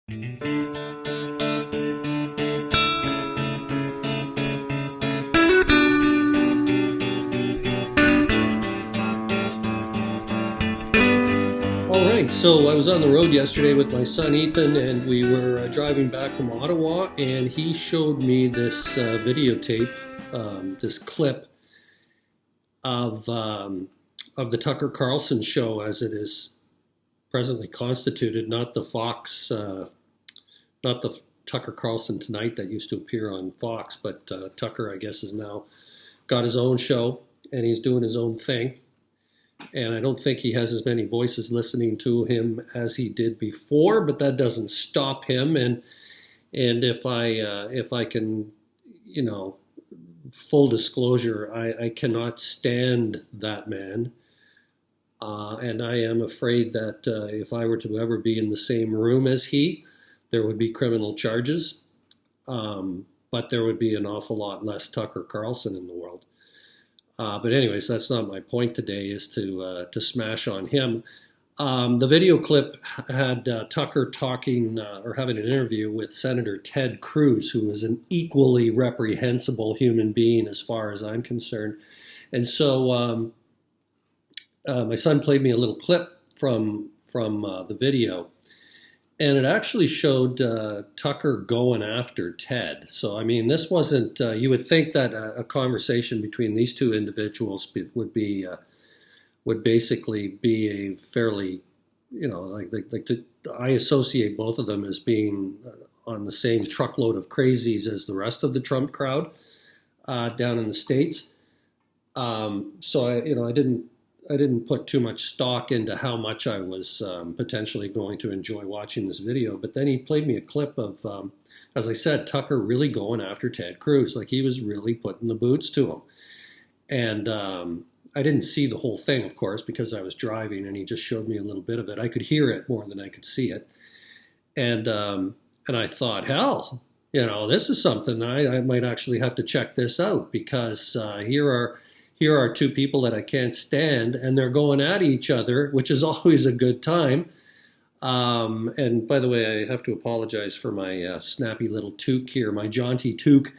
All right, so I was on the road yesterday with my son Ethan, and we were driving back from Ottawa, and he showed me this videotape, this clip of of the Tucker Carlson show as it is presently constituted, not the Fox, not the Tucker Carlson Tonight that used to appear on Fox, but Tucker, I guess, has now got his own show, and he's doing his own thing. And I don't think he has as many voices listening to him as he did before, but that doesn't stop him. And if I can, you know, full disclosure, I cannot stand that man, and I am afraid that if I were to ever be in the same room as he, there would be criminal charges, but there would be an awful lot less Tucker Carlson in the world. But anyways, that's not my point today. Is to smash on him. The video clip had Tucker talking or having an interview with Senator Ted Cruz, who is an equally reprehensible human being as far as I'm concerned. And so my son played me a little clip from the video, and it actually showed Tucker going after Ted. So, I mean, this wasn't, you would think that a conversation between these two individuals would basically be a fairly, you know, I associate both of them as being on the same truckload of crazies as the rest of the Trump crowd down in the States. So, I didn't put too much stock into how much I was potentially going to enjoy watching this video. But then he played me a clip of, as I said, Tucker really going after Ted Cruz. Like he was really putting the boots to him. And I didn't see the whole thing, of course, because I was driving and he just showed me a little bit of it. I could hear it more than I could see it. And I thought, hell, you know, this is something I might actually have to check this out because here are two people that I can't stand, and they're going at each other, which is always a good time. And by the way, I have to apologize for my snappy little toque here, my jaunty toque.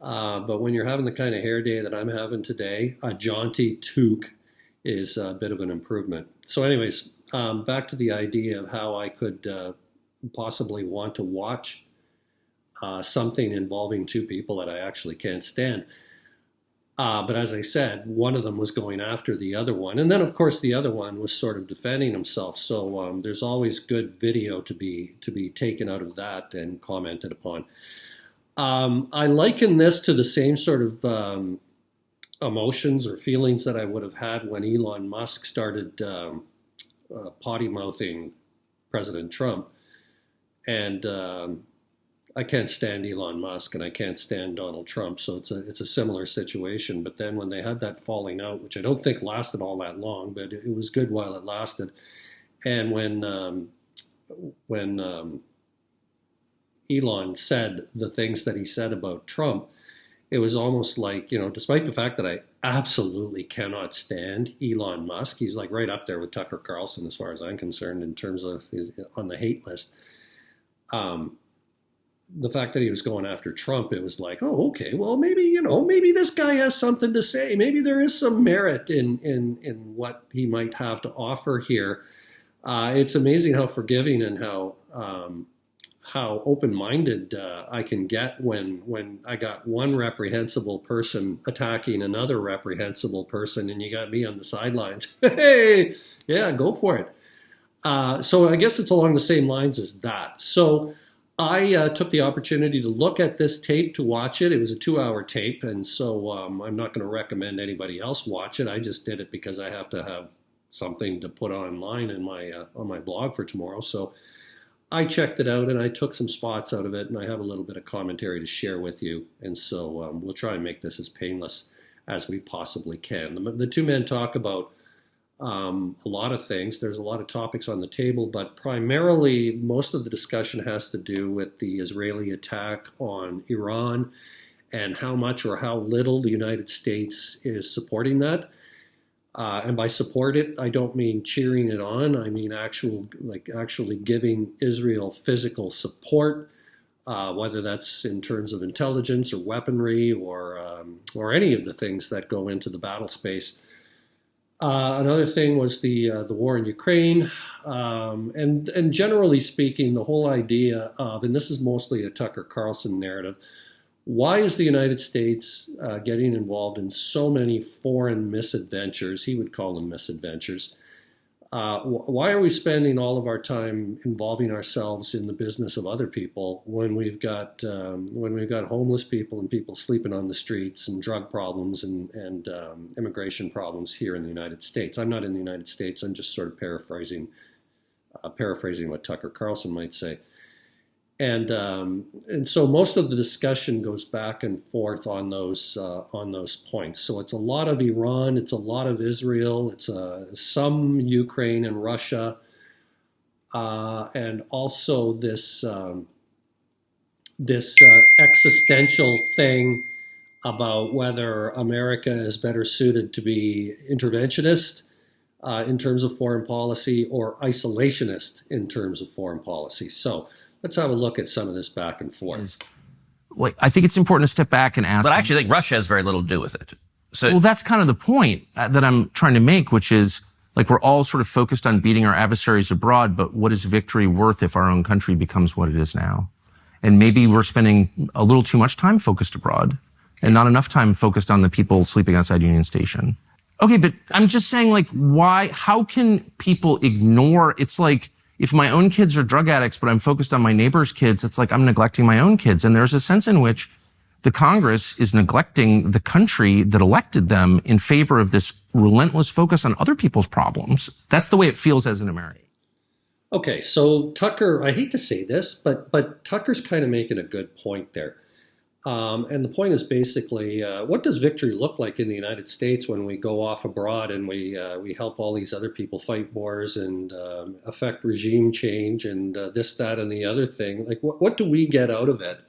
But when you're having the kind of hair day that I'm having today, a jaunty toque is a bit of an improvement. So anyways, back to the idea of how I could possibly want to watch something involving two people that I actually can't stand. But as I said, one of them was going after the other one. And then, of course, the other one was sort of defending himself. So there's always good video to be taken out of that and commented upon. I liken this to the same sort of emotions or feelings that I would have had when Elon Musk started potty mouthing President Trump. And I can't stand Elon Musk and I can't stand Donald Trump, so it's a similar situation. But then when they had that falling out, which I don't think lasted all that long, but it was good while it lasted, and when Elon said the things that he said about Trump, it was almost like, you know, despite the fact that I absolutely cannot stand Elon Musk, he's like right up there with Tucker Carlson as far as I'm concerned in terms of his on the hate list. The fact that he was going after Trump, it was like, oh, okay, well, maybe, you know, maybe this guy has something to say. Maybe there is some merit in what he might have to offer here. It's amazing how forgiving and how open-minded I can get when I got one reprehensible person attacking another reprehensible person, and you got me on the sidelines. Hey, yeah, go for it. So I guess it's along the same lines as that. So I took the opportunity to look at this tape, to watch it. It was a 2-hour tape, and so I'm not going to recommend anybody else watch it. I just did it because I have to have something to put online in my on my blog for tomorrow. So I checked it out, and I took some spots out of it, and I have a little bit of commentary to share with you. And so we'll try and make this as painless as we possibly can. The two men talk about a lot of things. There's a lot of topics on the table, but primarily most of the discussion has to do with the Israeli attack on Iran and how much or how little the United States is supporting that. And by support it, I don't mean cheering it on. I mean actually giving Israel physical support, whether that's in terms of intelligence or weaponry or any of the things that go into the battle space. Another thing was the war in Ukraine, and generally speaking, the whole idea of, and this is mostly a Tucker Carlson narrative, why is the United States getting involved in so many foreign misadventures? He would call them misadventures. Why are we spending all of our time involving ourselves in the business of other people when we've got homeless people and people sleeping on the streets and drug problems and immigration problems here in the United States? I'm not in the United States. I'm just sort of paraphrasing what Tucker Carlson might say. And so most of the discussion goes back and forth on those points. So it's a lot of Iran, it's a lot of Israel, it's some Ukraine and Russia, and also this existential thing about whether America is better suited to be interventionist in terms of foreign policy or isolationist in terms of foreign policy. So let's have a look at some of this back and forth. Well, I think it's important to step back and ask. But I actually think Russia has very little to do with it. So, well, that's kind of the point that I'm trying to make, which is like we're all sort of focused on beating our adversaries abroad, but what is victory worth if our own country becomes what it is now? And maybe we're spending a little too much time focused abroad and not enough time focused on the people sleeping outside Union Station. Okay, but I'm just saying, like, how can people ignore? It's like, if my own kids are drug addicts, but I'm focused on my neighbor's kids, it's like I'm neglecting my own kids. And there's a sense in which the Congress is neglecting the country that elected them in favor of this relentless focus on other people's problems. That's the way it feels as an American. Okay, so Tucker, I hate to say this, but Tucker's kind of making a good point there. And the point is basically, what does victory look like in the United States when we go off abroad and we help all these other people fight wars and affect regime change and this, that, and the other thing? Like, what do we get out of it?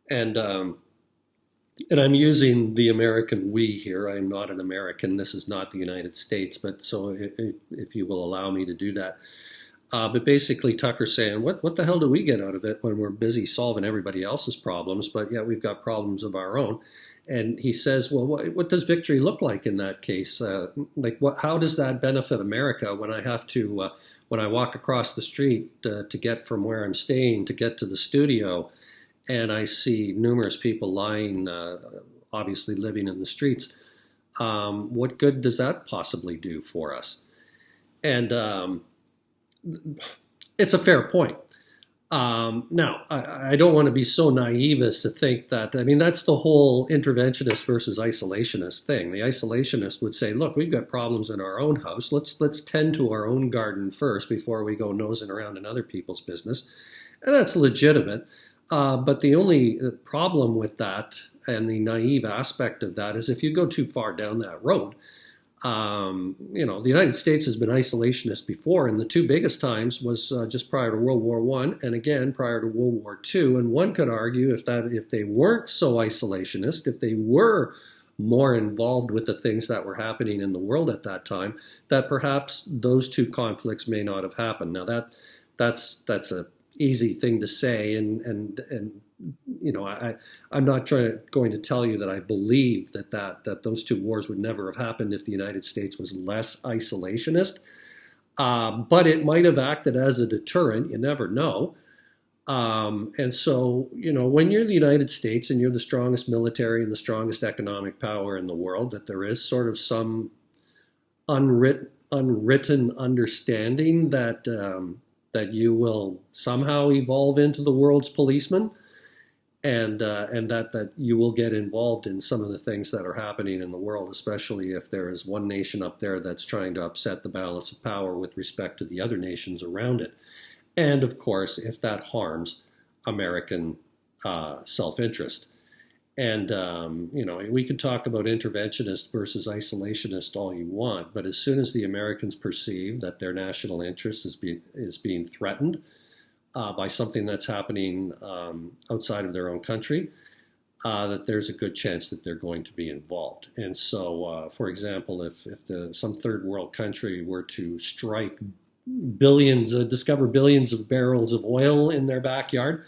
And I'm using the American we here. I'm not an American. This is not the United States. But so if you will allow me to do that. But basically, Tucker's saying, what the hell do we get out of it when we're busy solving everybody else's problems, but yet we've got problems of our own? And he says, well, what does victory look like in that case? How does that benefit America when I have to, when I walk across the street to get from where I'm staying to get to the studio, and I see numerous people lying, obviously living in the streets? What good does that possibly do for us? And it's a fair point. Now, I don't want to be so naive as to think that, I mean, that's the whole interventionist versus isolationist thing. The isolationist would say, look, we've got problems in our own house. Let's tend to our own garden first before we go nosing around in other people's business. And that's legitimate. But the only problem with that and the naive aspect of that is if you go too far down that road, the United States has been isolationist before, and the two biggest times was just prior to World War I and again prior to World War II. And one could argue if they weren't so isolationist, if they were more involved with the things that were happening in the world at that time, that perhaps those two conflicts may not have happened. Now that's a easy thing to say, and I'm not going to tell you that I believe that those two wars would never have happened if the United States was less isolationist, but it might have acted as a deterrent. You never know. And so, when you're the United States and you're the strongest military and the strongest economic power in the world, that there is sort of some unwritten understanding that you will somehow evolve into the world's policeman, and that you will get involved in some of the things that are happening in the world, especially if there is one nation up there that's trying to upset the balance of power with respect to the other nations around it. And of course, if that harms American self-interest. And, we could talk about interventionist versus isolationist all you want, but as soon as the Americans perceive that their national interest is being threatened by something that's happening outside of their own country, that there's a good chance that they're going to be involved. And so, for example, if some third world country were to strike billions, discover billions of barrels of oil in their backyard,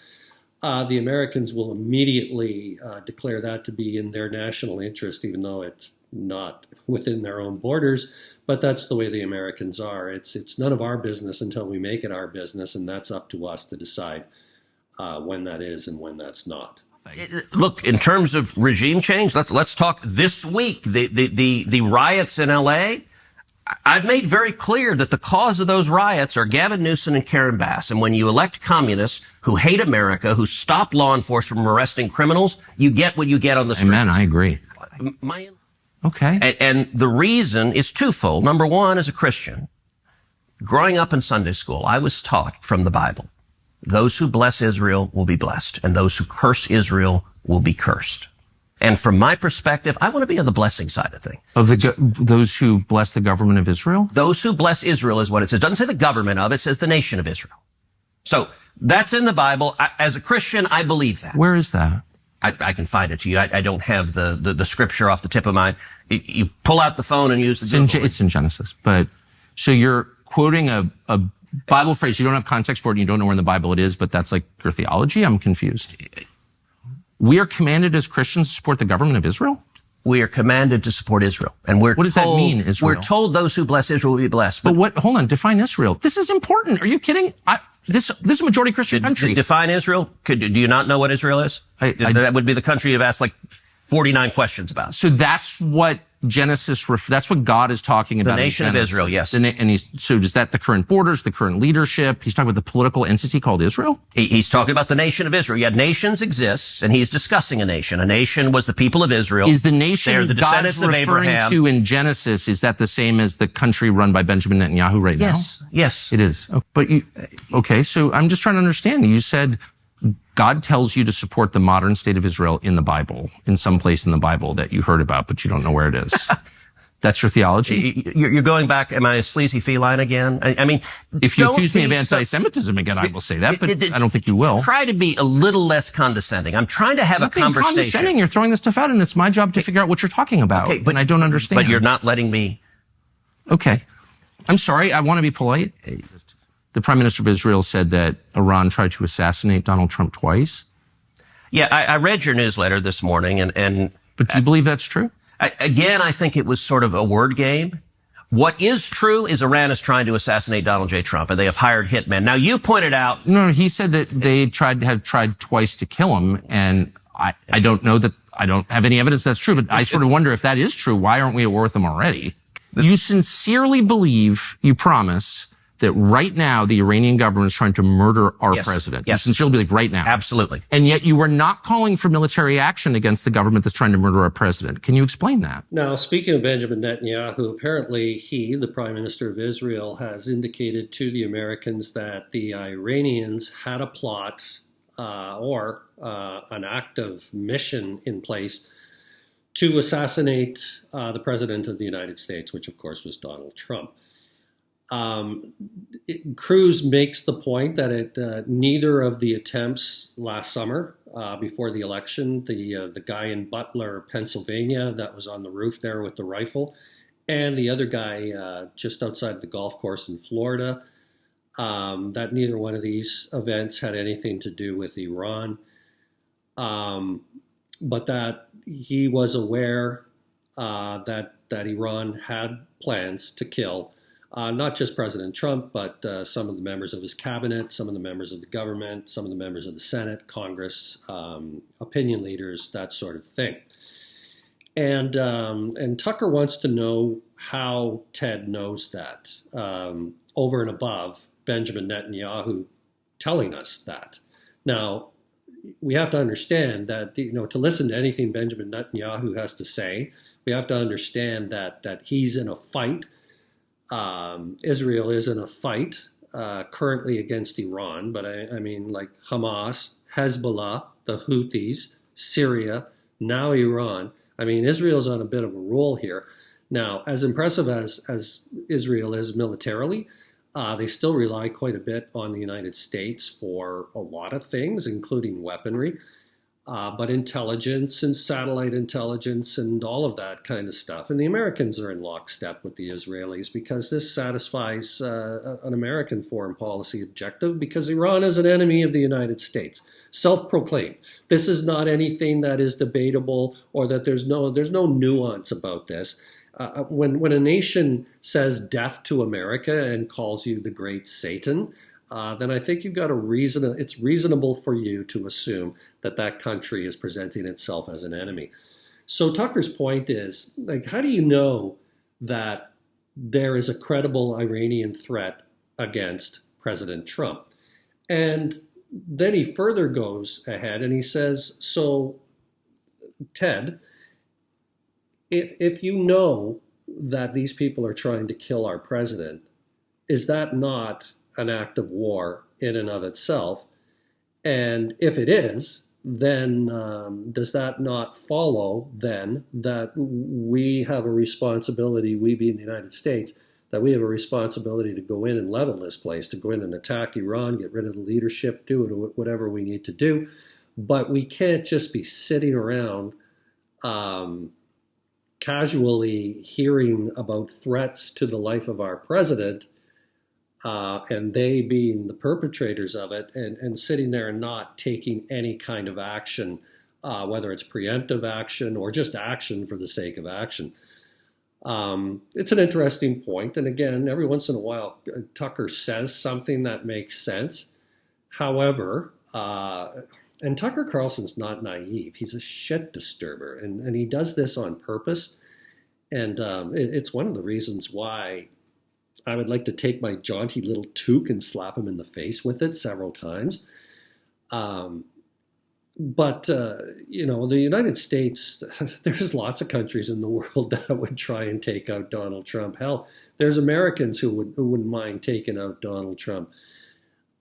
the Americans will immediately declare that to be in their national interest, even though it's not within their own borders. But that's the way the Americans are. It's none of our business until we make it our business, and that's up to us to decide when that is and when that's not. Look, in terms of regime change, let's talk this week. The riots in L.A., I've made very clear that the cause of those riots are Gavin Newsom and Karen Bass. And when you elect communists who hate America, who stop law enforcement from arresting criminals, you get what you get on the street. Amen. I agree. Okay. And the reason is twofold. Number one, as a Christian, growing up in Sunday school, I was taught from the Bible, those who bless Israel will be blessed, and those who curse Israel will be cursed. And from my perspective, I want to be on the blessing side of things. Of those who bless the government of Israel? Those who bless Israel is what it says. It doesn't say the government of, it says the nation of Israel. So that's in the Bible. As a Christian, I believe that. Where is that? I can find it to you. I don't have the scripture off the tip of my. You pull out the phone and use the Google. It's in Genesis. But so you're quoting a Bible phrase. You don't have context for it. And you don't know where in the Bible it is, but that's like your theology. I'm confused. We are commanded as Christians to support the government of Israel? We are commanded to support Israel. And what does that mean, Israel? We're told those who bless Israel will be blessed. But hold on, define Israel. This is important. Are you kidding? This is a majority Christian country. Define Israel? Do you not know what Israel is? That would be the country you've asked like 49 questions about. So that's what Genesis, that's what God is talking about. The nation of Israel, yes. So is that the current borders, the current leadership? He's talking about the political entity called Israel? He's talking about the nation of Israel. Yeah, nations exist, and he's discussing a nation. A nation was the people of Israel. Is the nation They're the God's descendants of referring Abraham. to in Genesis, is that the same as the country run by Benjamin Netanyahu right now? Yes. It is. Okay, so I'm just trying to understand. You said God tells you to support the modern state of Israel in the Bible, in some place in the Bible that you heard about, but you don't know where it is. That's your theology? You're going back, am I a sleazy feline again? I mean, if you accuse me of anti-Semitism again, I will say that, but I don't think you will. Try to be a little less condescending. I'm trying to have a conversation. Condescending. You're throwing this stuff out, and it's my job to figure out what you're talking about. Okay, but I don't understand. But you're not letting me. Okay. I'm sorry. I want to be polite. The Prime Minister of Israel said that Iran tried to assassinate Donald Trump twice. Yeah, I read your newsletter this morning, But do you believe that's true? I think it was sort of a word game. What is true is Iran is trying to assassinate Donald J. Trump, and they have hired hitmen. Now, you pointed out... No, he said that they have tried twice to kill him, and I don't know that... I don't have any evidence that's true, but I sort of wonder if that is true. Why aren't we at war with them already? You sincerely believe, you promise, that right now the Iranian government is trying to murder our president. Yes. You sincerely believe right now. Absolutely. And yet you are not calling for military action against the government that's trying to murder our president. Can you explain that? Now, speaking of Benjamin Netanyahu, apparently he, the Prime Minister of Israel, has indicated to the Americans that the Iranians had a plot or an active mission in place to assassinate the President of the United States, which of course was Donald Trump. Cruz makes the point that neither of the attempts last summer before the election, the guy in Butler, Pennsylvania, that was on the roof there with the rifle, and the other guy just outside the golf course in Florida, that neither one of these events had anything to do with Iran, but that he was aware that Iran had plans to kill not just President Trump, but some of the members of his cabinet, some of the members of the government, some of the members of the Senate, Congress, opinion leaders, that sort of thing. And Tucker wants to know how Ted knows that, over and above Benjamin Netanyahu telling us that. Now, we have to understand that, to listen to anything Benjamin Netanyahu has to say, we have to understand that he's in a fight. Israel is in a fight currently against Iran, but I mean, like Hamas, Hezbollah, the Houthis, Syria, now Iran. I mean, Israel's on a bit of a roll here. Now, as impressive as Israel is militarily, they still rely quite a bit on the United States for a lot of things, including weaponry. but intelligence and satellite intelligence and all of that kind of stuff. And the Americans are in lockstep with the Israelis because this satisfies an American foreign policy objective, because Iran is an enemy of the United States, self-proclaimed. This is not anything that is debatable, or that there's no nuance about this. When a nation says death to America and calls you the great Satan, then I think you've got a reason. It's reasonable for you to assume that that country is presenting itself as an enemy. So Tucker's point is, like, how do you know that there is a credible Iranian threat against President Trump? And then he further goes ahead and he says, so Ted, if you know that these people are trying to kill our president, is that not an act of war in and of itself? And if it is, then does that not follow then that we have a responsibility, we being the United States, that we have a responsibility to go in and level this place, to go in and attack Iran, get rid of the leadership, do whatever we need to do. But we can't just be sitting around casually hearing about threats to the life of our president, and they being the perpetrators of it, and sitting there and not taking any kind of action, whether it's preemptive action or just action for the sake of action. It's an interesting point. And again, every once in a while, Tucker says something that makes sense. However, and Tucker Carlson's not naive. He's a shit disturber, and he does this on purpose. And it's one of the reasons why I would like to take my jaunty little toque and slap him in the face with it several times. But the United States, there's lots of countries in the world that would try and take out Donald Trump. Hell, there's Americans who wouldn't mind taking out Donald Trump.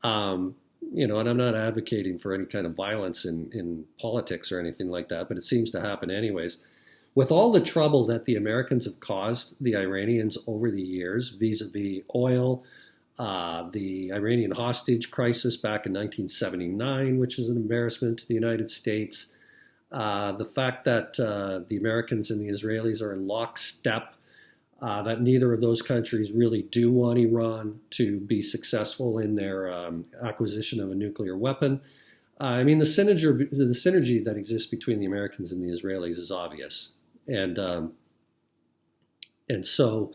And I'm not advocating for any kind of violence in politics or anything like that, but it seems to happen anyways. With all the trouble that the Americans have caused the Iranians over the years, vis-a-vis oil, the Iranian hostage crisis back in 1979, which is an embarrassment to the United States, the fact that the Americans and the Israelis are in lockstep, that neither of those countries really do want Iran to be successful in their acquisition of a nuclear weapon. The synergy that exists between the Americans and the Israelis is obvious. And so,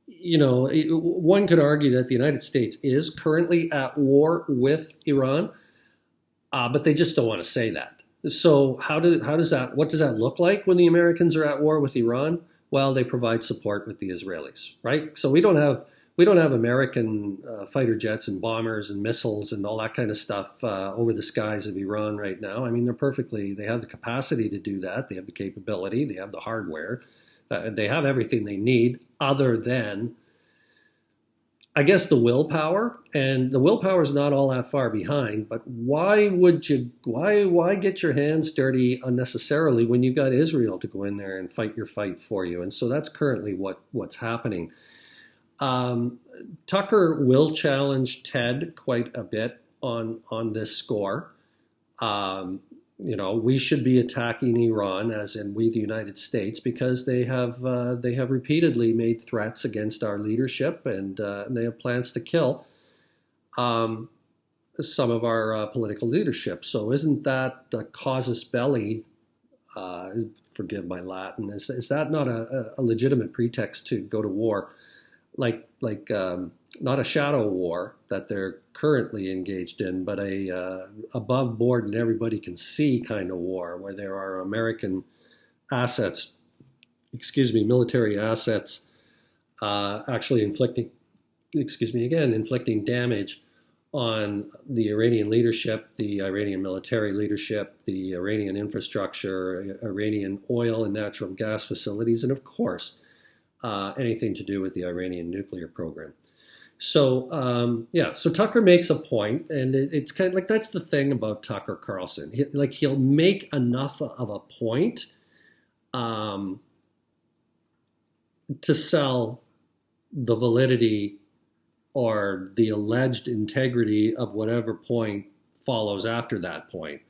one could argue that the United States is currently at war with Iran, but they just don't want to say that. So what does that look like when the Americans are at war with Iran? Well, they provide support with the Israelis, right? So we don't have American fighter jets and bombers and missiles and all that kind of stuff over the skies of Iran right now. I mean, they have the capacity to do that. They have the capability. They have the hardware. They have everything they need, other than, I guess, the willpower. And the willpower is not all that far behind. But why get your hands dirty unnecessarily when you've got Israel to go in there and fight your fight for you? And so that's currently what's happening. Tucker will challenge Ted quite a bit on this score. We should be attacking Iran, as in we, the United States, because they have repeatedly made threats against our leadership, and they have plans to kill some of our political leadership. So isn't that a casus belli? Forgive my Latin. Is that not a legitimate pretext to go to war? Like not a shadow war that they're currently engaged in, but a above board and everybody can see kind of war where there are American assets, military assets, actually inflicting damage on the Iranian leadership, the Iranian military leadership, the Iranian infrastructure, Iranian oil and natural gas facilities, and of course, anything to do with the Iranian nuclear program. So, so Tucker makes a point, and it's kind of like, that's the thing about Tucker Carlson. He'll make enough of a point to sell the validity or the alleged integrity of whatever point follows after that point.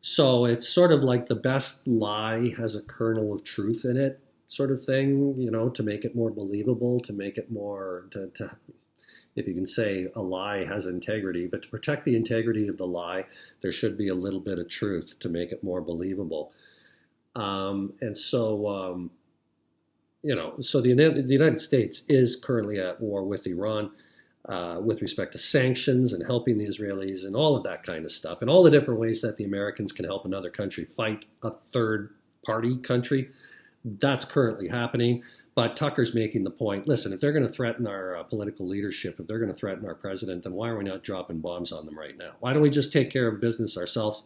So it's sort of like the best lie has a kernel of truth in it, sort of thing, to make it more believable, to make it more, if you can say a lie has integrity, but to protect the integrity of the lie, there should be a little bit of truth to make it more believable. And so, so the United States is currently at war with Iran with respect to sanctions and helping the Israelis and all of that kind of stuff, and all the different ways that the Americans can help another country fight a third party country. That's currently happening. But Tucker's making the point, listen, if they're going to threaten our political leadership, if they're going to threaten our president, then why are we not dropping bombs on them right now? Why don't we just take care of business ourselves?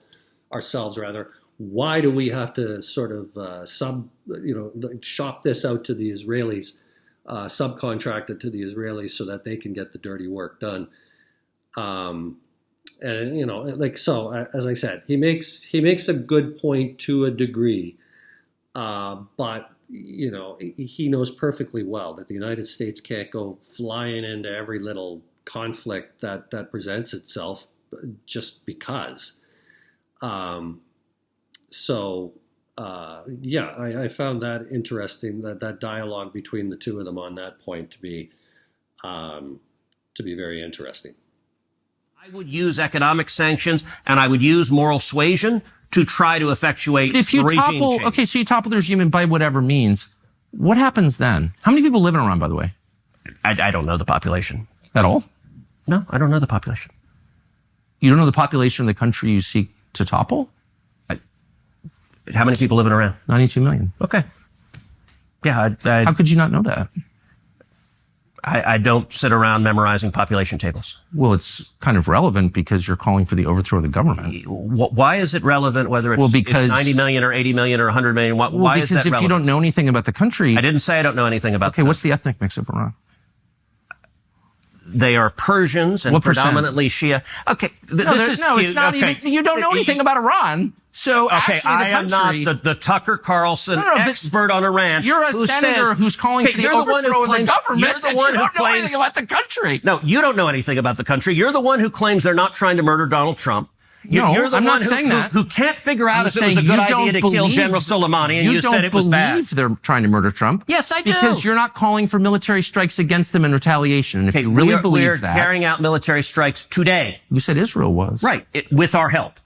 Why do we have to sort of shop this out to the Israelis, subcontract it to the Israelis so that they can get the dirty work done? As I said, he makes a good point to a degree, but he knows perfectly well that the United States can't go flying into every little conflict that presents itself just because. I found that interesting, that dialogue between the two of them on that point to be very interesting. I would use economic sanctions and I would use moral suasion to try to effectuate if you regime change. Okay, so you topple the regime and by whatever means, what happens then? How many people live in Iran, by the way? I don't know the population. At all? No, I don't know the population. You don't know the population of the country you seek to topple? How many people live in Iran? 92 million. Okay. Yeah. How could you not know that? I don't sit around memorizing population tables. Well, it's kind of relevant because you're calling for the overthrow of the government. Why is it relevant whether it's 90 million or 80 million or 100 million? Why is that relevant? Because if you don't know anything about the country... I didn't say I don't know anything about Okay, what's the ethnic mix of Iran? They are Persians and predominantly Shia. Okay, it's not even... You don't know anything about Iran. So actually, I am not the Tucker Carlson expert on Iran. You're a senator who's calling for the overthrow of the government. You're the one who claims anything about the country. No, you don't know anything about the country. You're the one who claims they're not trying to murder Donald Trump. You're the one who can't figure out if it was a good idea to kill General Soleimani, and you said it was bad. You don't believe they're trying to murder Trump. Yes, I do. Because you're not calling for military strikes against them in retaliation. And if you really believe that... We are carrying out military strikes today. You said Israel was. Right, with our help.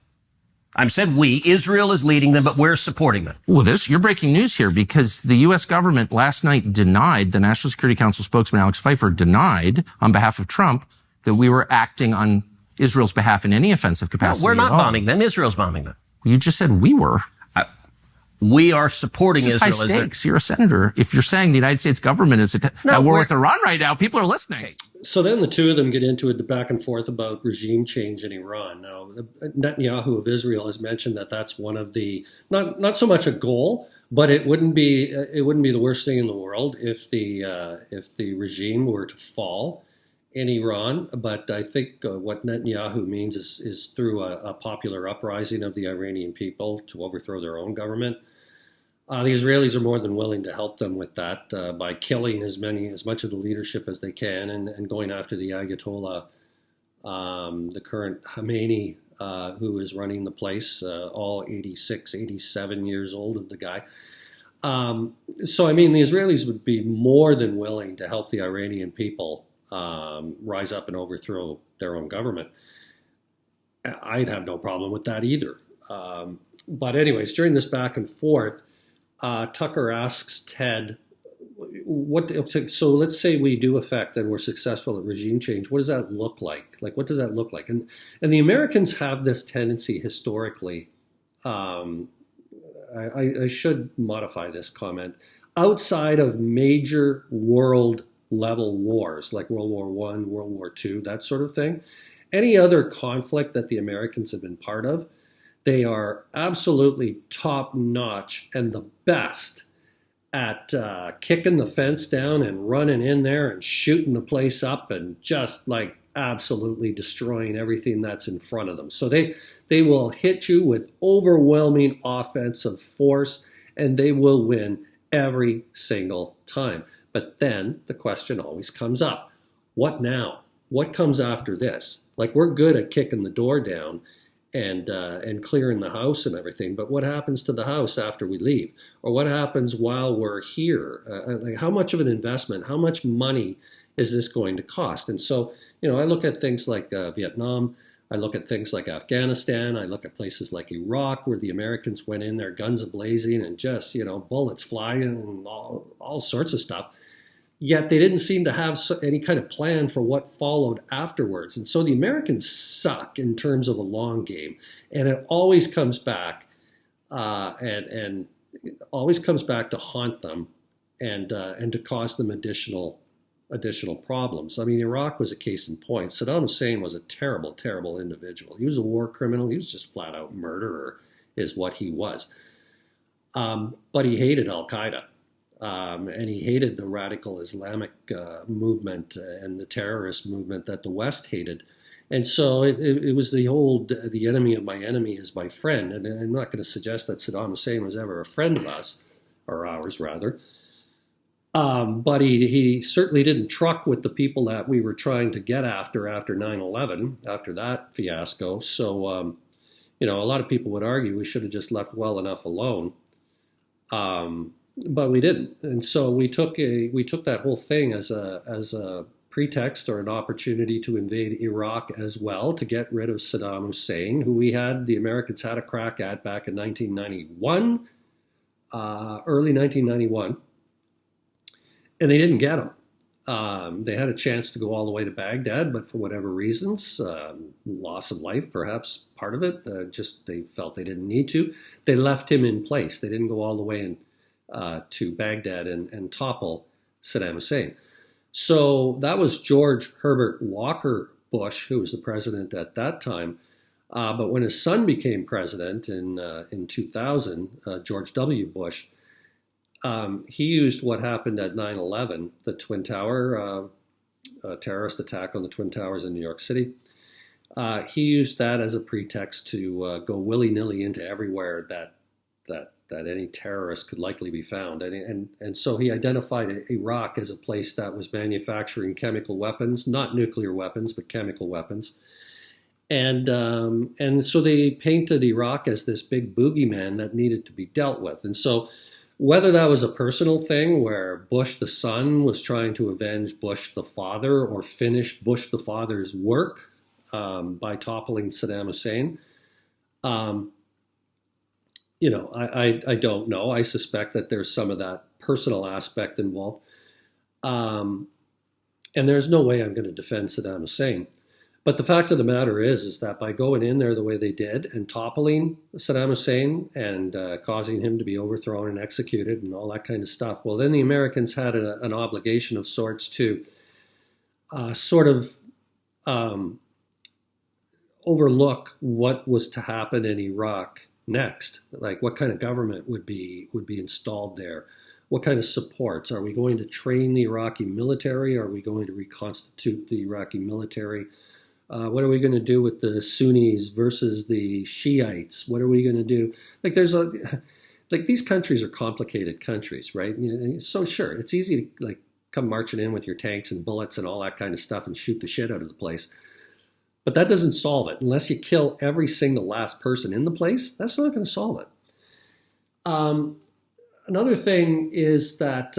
I said we. Israel is leading them, but we're supporting them. Well, you're breaking news here because the U.S. government last night denied, the National Security Council spokesman Alex Pfeiffer denied on behalf of Trump that we were acting on Israel's behalf in any offensive capacity. No, we're not bombing them. Israel's bombing them. You just said we were. We are supporting Israel. High stakes. You're a senator. If you're saying the United States government is at war with Iran right now, people are listening. So then the two of them get into it back and forth about regime change in Iran. Now, Netanyahu of Israel has mentioned that that's one of the not so much a goal, but it wouldn't be the worst thing in the world if the regime were to fall in Iran. But I think what Netanyahu means is through a popular uprising of the Iranian people to overthrow their own government. The Israelis are more than willing to help them with that by killing as much of the leadership as they can and going after the Ayatollah, the current Khamenei, who is running the place, all 86, 87 years old of the guy. So, the Israelis would be more than willing to help the Iranian people rise up and overthrow their own government. I'd have no problem with that either. But anyways, during this back and forth, Tucker asks Ted, so let's say we do effect and we're successful at regime change. What does that look like? What does that look like? And the Americans have this tendency historically, I should modify this comment, outside of major world level wars like World War I, World War II, that sort of thing, any other conflict that the Americans have been part of, they are absolutely top notch and the best at kicking the fence down and running in there and shooting the place up and just absolutely destroying everything that's in front of them. So they will hit you with overwhelming offensive force and they will win every single time. But then the question always comes up, what now? What comes after this? We're good at kicking the door down and clearing the house and everything. But what happens to the house after we leave, or what happens while we're here? Like how much of an investment, how much money is this going to cost? And so, I look at things like Vietnam. I look at things like Afghanistan. I look at places like Iraq, where the Americans went in there, guns a-blazing, and just, bullets flying and all sorts of stuff. Yet they didn't seem to have any kind of plan for what followed afterwards. And so the Americans suck in terms of a long game. And it always comes back and always comes back to haunt them and to cause them additional problems. I mean, Iraq was a case in point. Saddam Hussein was a terrible, terrible individual. He was a war criminal. He was just flat out murderer is what he was. But he hated Al-Qaeda. And he hated the radical Islamic movement and the terrorist movement that the West hated. And so it was the enemy of my enemy is my friend. And I'm not going to suggest that Saddam Hussein was ever a friend of us, or ours rather. But he certainly didn't truck with the people that we were trying to get after 9/11, after that fiasco. So, a lot of people would argue we should have just left well enough alone. But we didn't, and so we took that whole thing as a pretext or an opportunity to invade Iraq as well, to get rid of Saddam Hussein, who the Americans had a crack at back in 1991, early 1991, and they didn't get him. They had a chance to go all the way to Baghdad, but for whatever reasons, loss of life, perhaps part of it, just they felt they didn't need to. They left him in place. They didn't go all the way to Baghdad and topple Saddam Hussein. So that was George Herbert Walker Bush, who was the president at that time. But when his son became president in 2000, George W. Bush, he used what happened at 9/11, the Twin Tower terrorist attack on the Twin Towers in New York City. He used that as a pretext to go willy-nilly into everywhere that any terrorist could likely be found. And so he identified Iraq as a place that was manufacturing chemical weapons, not nuclear weapons, but chemical weapons. And so they painted Iraq as this big boogeyman that needed to be dealt with. And so whether that was a personal thing where Bush the son was trying to avenge Bush the father or finish Bush the father's work by toppling Saddam Hussein, I don't know. I suspect that there's some of that personal aspect involved. And there's no way I'm going to defend Saddam Hussein. But the fact of the matter is that by going in there the way they did and toppling Saddam Hussein and causing him to be overthrown and executed and all that kind of stuff, well, then the Americans had an obligation of sorts to overlook what was to happen in Iraq next. Like what kind of government would be installed there? What kind of supports? Are we going to train the Iraqi military? Are we going to reconstitute the Iraqi military? What are we going to do with the Sunnis versus the Shiites? What are we going to do? Like these countries are complicated countries, right? So sure, it's easy to come marching in with your tanks and bullets and all that kind of stuff and shoot the shit out of the place. But that doesn't solve it. Unless you kill every single last person in the place, that's not going to solve it. Another thing is that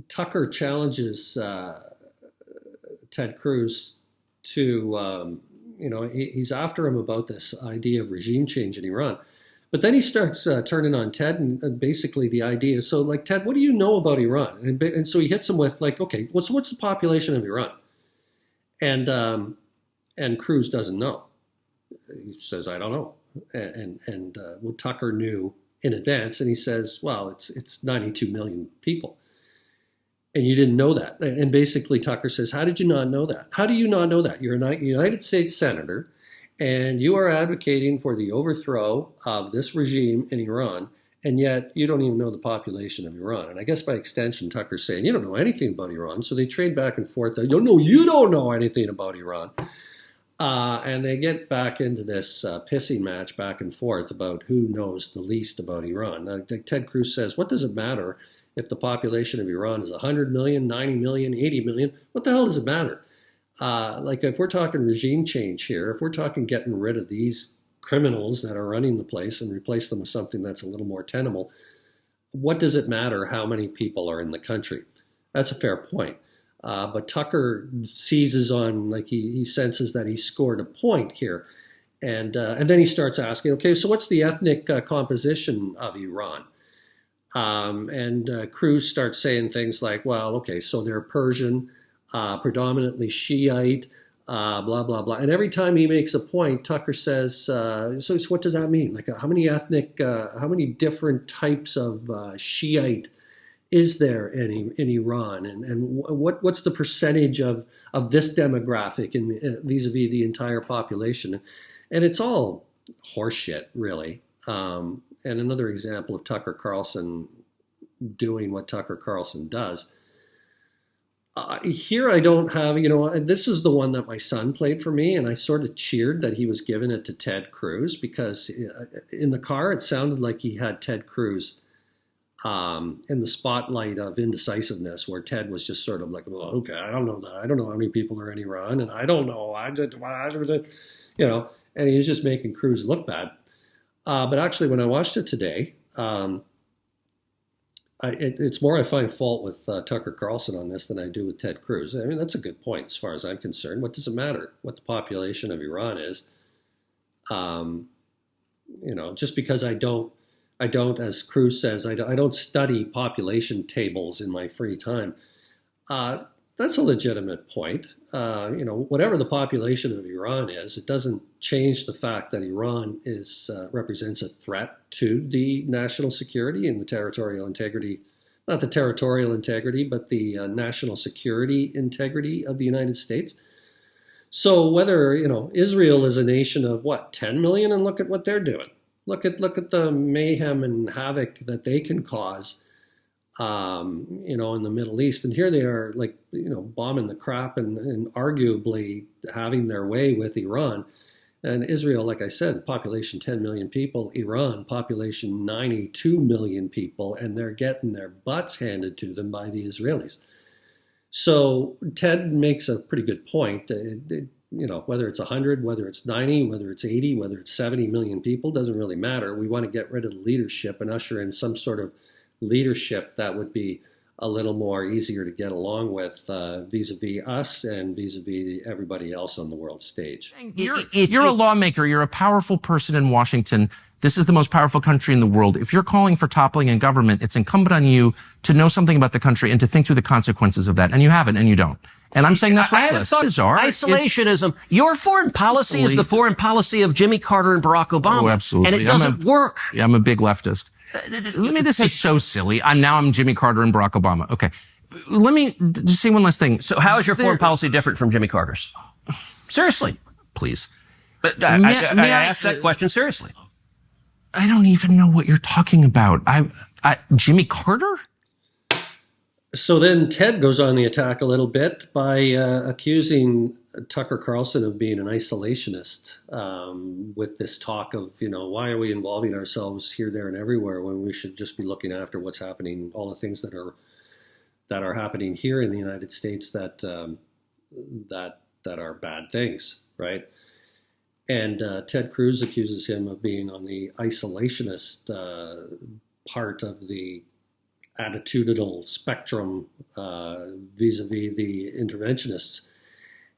Tucker challenges Ted Cruz to, he's after him about this idea of regime change in Iran. But then he starts turning on Ted and basically the idea. So Ted, what do you know about Iran? And so he hits him with okay, what's the population of Iran? And Cruz doesn't know. He says, I don't know. And Tucker knew in advance, and he says, well, it's 92 million people. And you didn't know that. And basically Tucker says, how did you not know that? How do you not know that? You're a United States senator, and you are advocating for the overthrow of this regime in Iran, and yet you don't even know the population of Iran. And I guess by extension, Tucker's saying, you don't know anything about Iran. So they trade back and forth. You don't know anything about Iran. And they get back into this pissing match back and forth about who knows the least about Iran. Ted Cruz says, what does it matter if the population of Iran is 100 million, 90 million, 80 million? What the hell does it matter? Like if we're talking regime change here, if we're talking getting rid of these criminals that are running the place and replace them with something that's a little more tenable, what does it matter how many people are in the country? That's a fair point. But Tucker seizes on, like he senses that he scored a point here. And then he starts asking, okay, so what's the ethnic composition of Iran? And Cruz starts saying things like, well, okay, so they're Persian, predominantly Shiite, blah, blah, blah. And every time he makes a point, Tucker says, so what does that mean? Like how many different types of Shiite is there in Iran? And what's the percentage of this demographic vis-a-vis the entire population? And it's all horseshit, really. And another example of Tucker Carlson doing what Tucker Carlson does. Here I don't have, this is the one that my son played for me, and I sort of cheered that he was giving it to Ted Cruz, because in the car it sounded like he had Ted Cruz in the spotlight of indecisiveness, where Ted was just sort of like, well, okay, I don't know that. I don't know how many people are in Iran, and I don't know. And he was just making Cruz look bad. But actually, when I watched it today, it's more I find fault with Tucker Carlson on this than I do with Ted Cruz. I mean, that's a good point as far as I'm concerned. What does it matter what the population of Iran is? Just because I don't, as Cruz says, I don't study population tables in my free time. That's a legitimate point. Whatever the population of Iran is, it doesn't change the fact that Iran represents a threat to the national security and the territorial integrity, not the territorial integrity, but the national security integrity of the United States. So whether, Israel is a nation of 10 million, and look at what they're doing. Look at the mayhem and havoc that they can cause in the Middle East. And here they are, bombing the crap and arguably having their way with Iran. And Israel, like I said, population 10 million people. Iran, population 92 million people. And they're getting their butts handed to them by the Israelis. So Ted makes a pretty good point. Whether it's 100, whether it's 90, whether it's 80, whether it's 70 million people, doesn't really matter. We want to get rid of the leadership and usher in some sort of leadership that would be a little more easier to get along with vis-a-vis us and vis-a-vis everybody else on the world stage. You're a lawmaker. You're a powerful person in Washington. This is the most powerful country in the world. If you're calling for toppling in government, it's incumbent on you to know something about the country and to think through the consequences of that. And you haven't, and you don't. And I'm saying that's reckless. Isolationism. Your foreign policy is the foreign policy of Jimmy Carter and Barack Obama. Oh, absolutely. And it doesn't work. Yeah, I'm a big leftist. This is so silly. I'm Jimmy Carter and Barack Obama. Okay. Let me just say one last thing. So how is your foreign policy different from Jimmy Carter's? Seriously. Please. But I asked that question seriously. I don't even know what you're talking about. Jimmy Carter? So then Ted goes on the attack a little bit by accusing Tucker Carlson of being an isolationist with this talk of, why are we involving ourselves here, there, and everywhere when we should just be looking after what's happening, all the things that are happening here in the United States that are bad things, right? And Ted Cruz accuses him of being on the isolationist part of the attitudinal spectrum vis-a-vis the interventionists.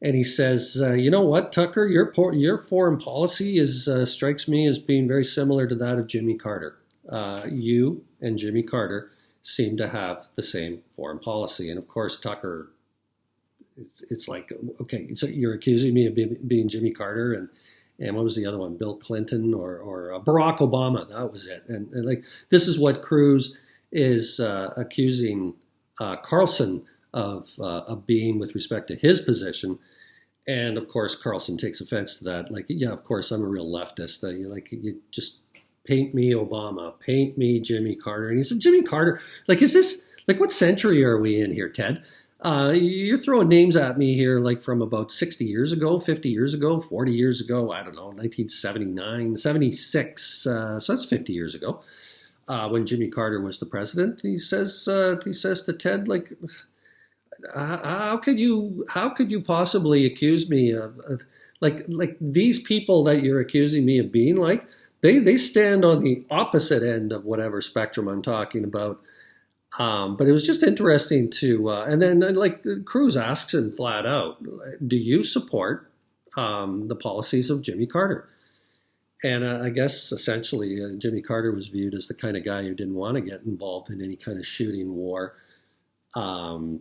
And he says, you know what, Tucker, your foreign policy strikes me as being very similar to that of Jimmy Carter. You and Jimmy Carter seem to have the same foreign policy. And of course, Tucker, it's like, okay, so you're accusing me of being Jimmy Carter and what was the other one, Bill Clinton or Barack Obama? That was it. And this is what Cruz is accusing Carlson of being with respect to his position. And of course, Carlson takes offense to that. Yeah, of course, I'm a real leftist. You just paint me Obama, paint me Jimmy Carter. And he said, Jimmy Carter, is this, what century are we in here, Ted? You're throwing names at me here from about 60 years ago, 50 years ago, 40 years ago, I don't know, 1979, 76. So that's 50 years ago. When Jimmy Carter was the president, he says to Ted, how could you possibly accuse me of like these people that you're accusing me of being like, they stand on the opposite end of whatever spectrum I'm talking about. But it was just interesting to, and then like Cruz asks him flat out, do you support the policies of Jimmy Carter? And I guess essentially Jimmy Carter was viewed as the kind of guy who didn't want to get involved in any kind of shooting war. Um,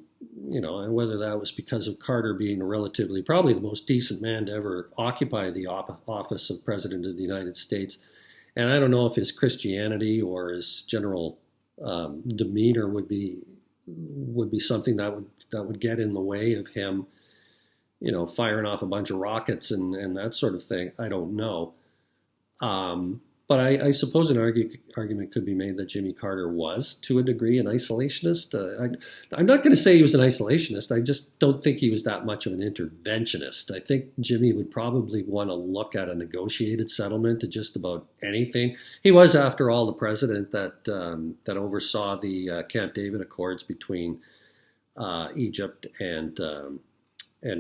and whether that was because of Carter being a relatively, probably the most decent man to ever occupy the office of President of the United States. And I don't know if his Christianity or his general demeanor would be something that would get in the way of him, firing off a bunch of rockets and that sort of thing. I don't know. But I suppose an argument could be made that Jimmy Carter was, to a degree, an isolationist. I'm not going to say he was an isolationist. I just don't think he was that much of an interventionist. I think Jimmy would probably want to look at a negotiated settlement to just about anything. He was, after all, the president that oversaw the Camp David Accords between Egypt and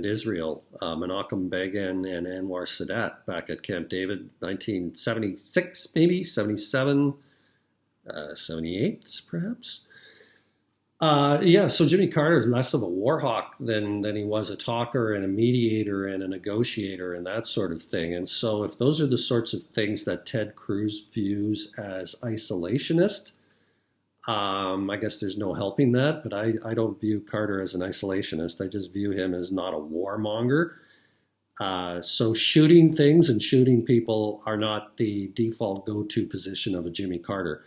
Israel, Menachem Begin and Anwar Sadat back at Camp David, 1976, maybe 77, 78, perhaps. So Jimmy Carter is less of a war hawk than he was a talker and a mediator and a negotiator and that sort of thing. And so if those are the sorts of things that Ted Cruz views as isolationist, I guess there's no helping that, but I don't view Carter as an isolationist. I just view him as not a warmonger. So shooting things and shooting people are not the default go-to position of a Jimmy Carter.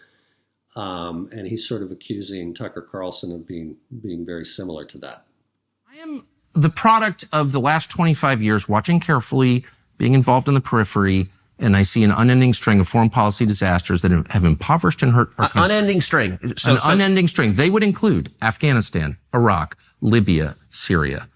And he's sort of accusing Tucker Carlson of being very similar to that. I am the product of the last 25 years, watching carefully, being involved in the periphery, and I see an unending string of foreign policy disasters that have impoverished and hurt our country. Unending string. Unending string. They would include Afghanistan, Iraq, Libya, Syria,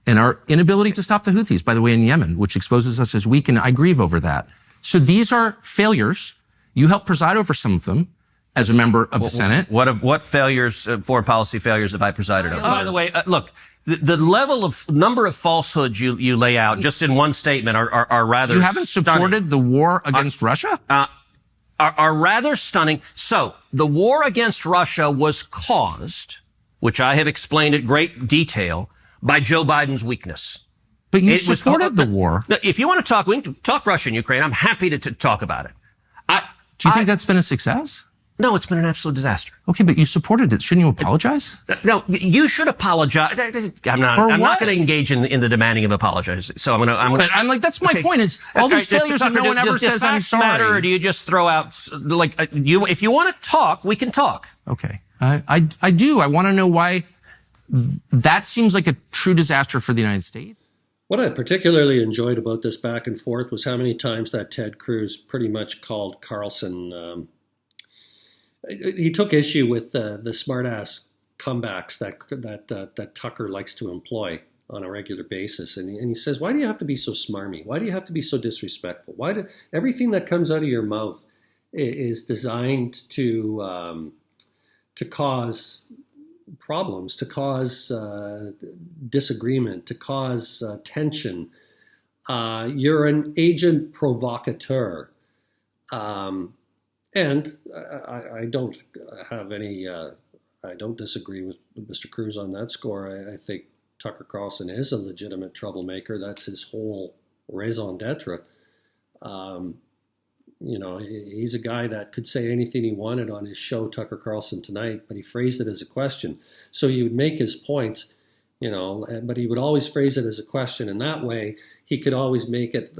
and our inability to stop the Houthis, by the way, in Yemen, which exposes us as weak, and I grieve over that. So these are failures. You helped preside over some of them as a member of the Senate. What failures, foreign policy failures, have I presided over? By the way, look. The level of number of falsehoods you lay out just in one statement are rather. You haven't supported stunning. The war against Russia? Are rather stunning. So the war against Russia was caused, which I have explained at great detail, by Joe Biden's weakness. But you supported the war. If you want to talk, we can talk Russia and Ukraine. I'm happy to talk about it. Do you think that's been a success? No, it's been an absolute disaster. Okay, but you supported it. Shouldn't you apologize? No, you should apologize. I'm not going to engage in the demanding of apologies. So I'm like, that's my point is all these failures and no one ever says I'm sorry. Matter, or do you just throw out, if you want to talk, we can talk. Okay. I do. I want to know why that seems like a true disaster for the United States. What I particularly enjoyed about this back and forth was how many times that Ted Cruz pretty much called CARLSON, he took issue with the smartass comebacks that Tucker likes to employ on a regular basis, and he says, "Why do you have to be so smarmy? Why do you have to be so disrespectful? Why do everything that comes out of your mouth is designed to cause problems, to cause disagreement, to cause tension? You're an agent provocateur." And I don't have any, I don't disagree with Mr. Cruz on that score. I think Tucker Carlson is a legitimate troublemaker. That's his whole raison d'etre. He's a guy that could say anything he wanted on his show, Tucker Carlson Tonight, but he phrased it as a question. So he would make his points, but he would always phrase it as a question. And that way, he could always make it,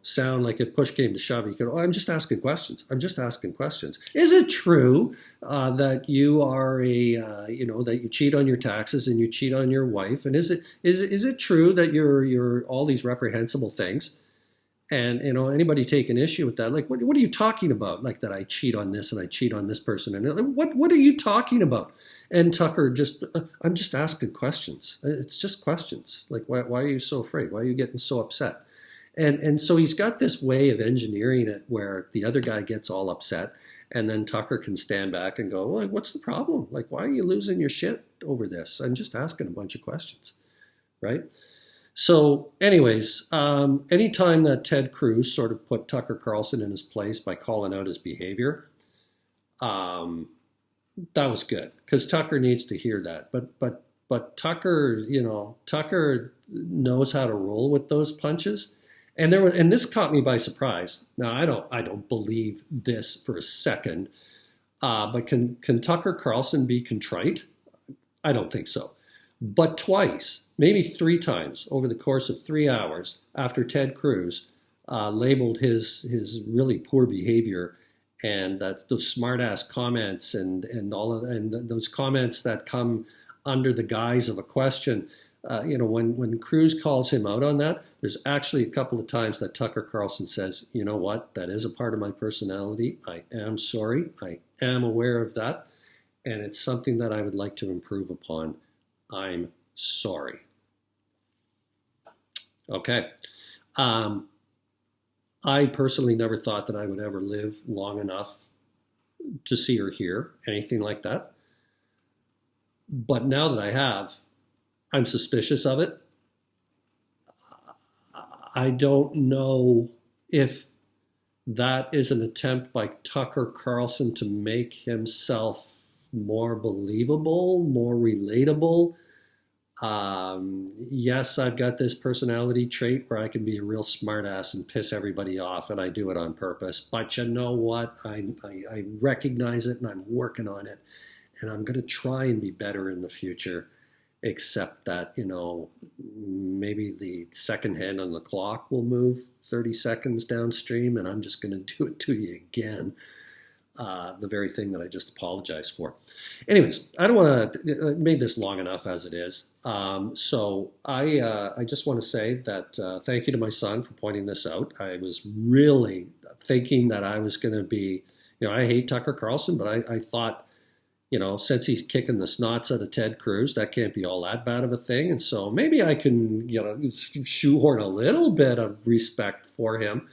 sound like if push came to shove, he could, I'm just asking questions. I'm just asking questions. Is it true that you are that you cheat on your taxes and you cheat on your wife? And is it true that you're all these reprehensible things? And, anybody take an issue with that? Like, what are you talking about? Like that I cheat on this and I cheat on this person. And what are you talking about? And Tucker I'm just asking questions. It's just questions. Like, why are you so afraid? Why are you getting so upset? And so he's got this way of engineering it where the other guy gets all upset, and then Tucker can stand back and go, well, what's the problem? Like, why are you losing your shit over this? I'm just asking a bunch of questions, right? So anyways, anytime that Ted Cruz sort of put Tucker Carlson in his place by calling out his behavior, that was good because Tucker needs to hear that. But Tucker, Tucker knows how to roll with those punches. And this caught me by surprise. Now I don't believe this for a second. But can Tucker Carlson be contrite? I don't think so. But twice, maybe three times over the course of 3 hours after Ted Cruz labeled his really poor behavior, and that's those smart ass comments and those comments that come under the guise of a question. When Cruz calls him out on that, there's actually a couple of times that Tucker Carlson says, you know what, that is a part of my personality. I am sorry. I am aware of that. And it's something that I would like to improve upon. I'm sorry. Okay. I personally never thought that I would ever live long enough to see or hear anything like that. But now that I have, I'm suspicious of it. I don't know if that is an attempt by Tucker Carlson to make himself more believable, more relatable. Yes, I've got this personality trait where I can be a real smartass and piss everybody off, and I do it on purpose. But you know what? I recognize it, and I'm working on it, and I'm going to try and be better in the future. Except that, maybe the second hand on the clock will move 30 seconds downstream, and I'm just going to do it to you again. The very thing that I just apologized for. Anyways, I don't want to made this long enough as it is. So I just want to say that thank you to my son for pointing this out. I was really thinking that I was going to be, I hate Tucker Carlson, but I thought, since he's kicking the snots out of Ted Cruz, that can't be all that bad of a thing. And so maybe I can, shoehorn a little bit of respect for him.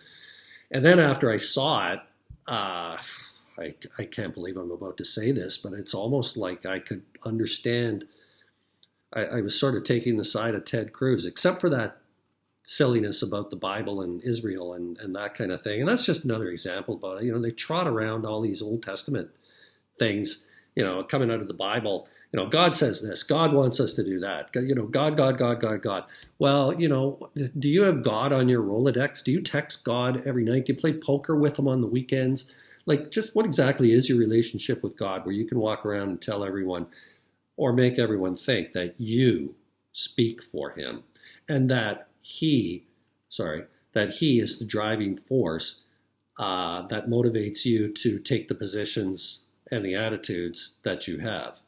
And then after I saw it, I can't believe I'm about to say this, but it's almost like I could understand. I was sort of taking the side of Ted Cruz, except for that silliness about the Bible and Israel and that kind of thing. And that's just another example about it. They trot around all these Old Testament things, coming out of the Bible. God says this, God wants us to do that. God. Well, do you have God on your Rolodex? Do you text God every night? Do you play poker with him on the weekends? Like, just what exactly is your relationship with God where you can walk around and tell everyone or make everyone think that you speak for him and that he is the driving force that motivates you to take the positions and the attitudes that you have.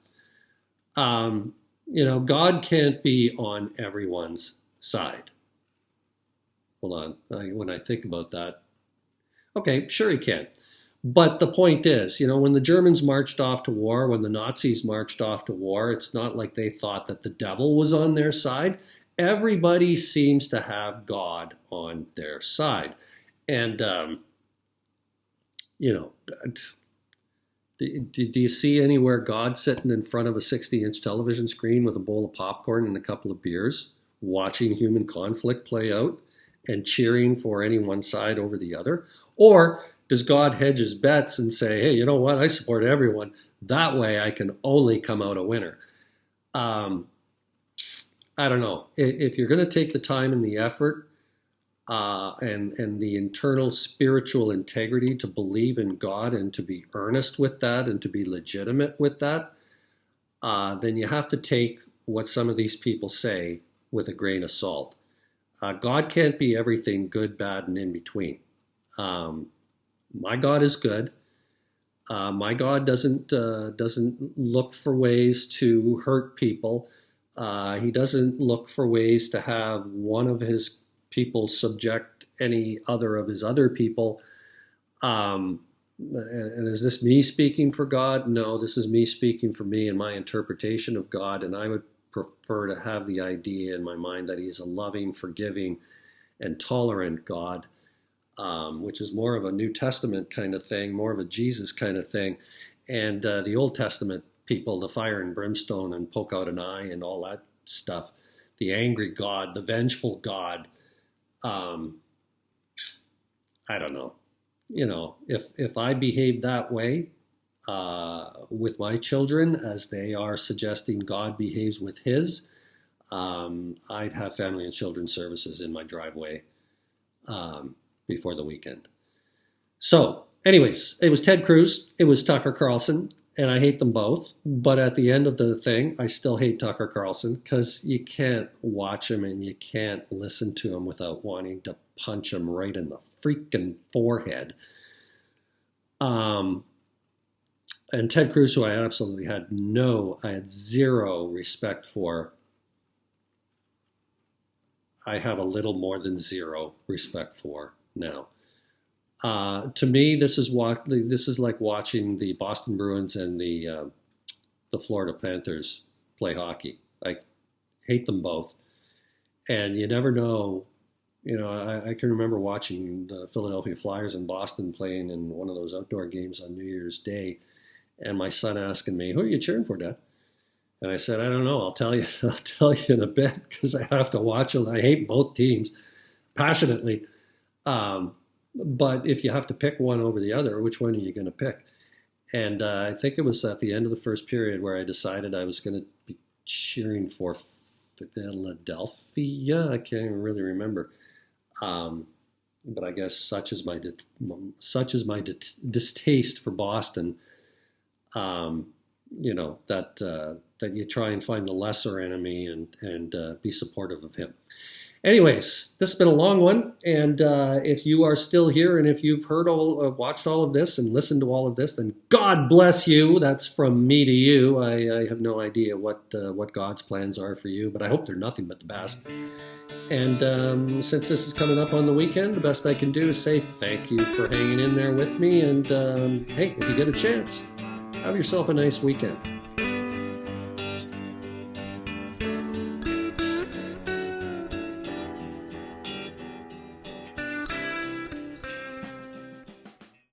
God can't be on everyone's side. Hold on. When I think about that, okay, sure he can. But the point is, when the Germans marched off to war, when the Nazis marched off to war, it's not like they thought that the devil was on their side. Everybody seems to have God on their side. And, do you see anywhere God sitting in front of a 60-inch television screen with a bowl of popcorn and a couple of beers, watching human conflict play out and cheering for any one side over the other? Or does God hedge his bets and say, hey, you know what? I support everyone. That way I can only come out a winner. I don't know. If you're going to take the time and the effort and the internal spiritual integrity to believe in God and to be earnest with that and to be legitimate with that, then you have to take what some of these people say with a grain of salt. God can't be everything good, bad, and in between. My God is good. My God doesn't look for ways to hurt people. He doesn't look for ways to have one of his people subject any other of his other people. And is this me speaking for God? No, this is me speaking for me and my interpretation of God. And I would prefer to have the idea in my mind that he's a loving, forgiving, and tolerant God, which is more of a New Testament kind of thing, more of a Jesus kind of thing. And the Old Testament people, the fire and brimstone and poke out an eye and all that stuff, the angry God, the vengeful God. I don't know. If I behave that way with my children as they are suggesting God behaves with his, I'd have family and children's services in my driveway before the weekend. So, anyways, it was Ted Cruz, it was Tucker Carlson, and I hate them both. But at the end of the thing, I still hate Tucker Carlson because you can't watch him and you can't listen to him without wanting to punch him right in the freaking forehead. And Ted Cruz, who I absolutely had zero respect for, I have a little more than zero respect for now. To me, this is like watching the Boston Bruins and the Florida Panthers play hockey. I hate them both, and you never know. I can remember watching the Philadelphia Flyers in Boston playing in one of those outdoor games on New Year's Day, and my son asking me, "Who are you cheering for, Dad?" And I said, "I don't know. I'll tell you. I'll tell you in a bit because I have to watch them. I hate both teams passionately." But if you have to pick one over the other, which one are you going to pick? And I think it was at the end of the first period where I decided I was going to be cheering for Philadelphia. I can't even really remember. But I guess such is my distaste for Boston. That you try and find the lesser enemy and be supportive of him. Anyways, this has been a long one, and if you are still here and if you've watched all of this and listened to all of this, then God bless you. That's from me to you. I have no idea what God's plans are for you, but I hope they're nothing but the best. And since this is coming up on the weekend, the best I can do is say thank you for hanging in there with me, and hey, if you get a chance, have yourself a nice weekend.